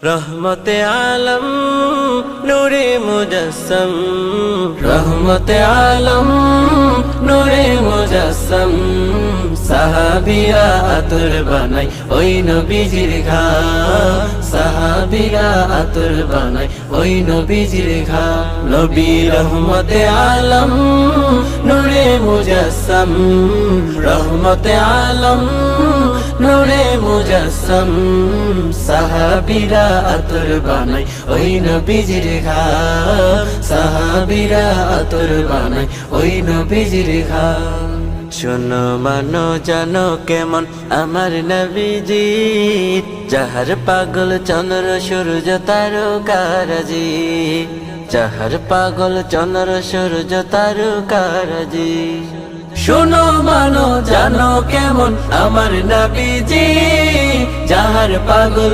रहमते आलम नूरे मुजस्सम, रहमते आलम नूरे मुजस्सम। সাহাবীরা আতর বানাই ওই নবীজির ঘাম, সাহাবীরা আতর বানাই ওই নবীজির ঘাম। নবী রহমতে আলম নূরে মুজস্সম, রহমতে আলম নূরে মুজস্সম। সাহাবীরা আতর বানাই ওই নবীজির ঘাম, সাহাবীরা আতর বানাই ওই নবীজির ঘাম। শোনো মানো জানো কেমন আমার নবীজি, যাহার পাগল চন্দ্র সূর্য তারকারাজি, যাহার পাগল চন্দ্র সূর্য তারকারাজি। শোনো মানো জানো কেমন আমার নবীজি, যাহার পাগল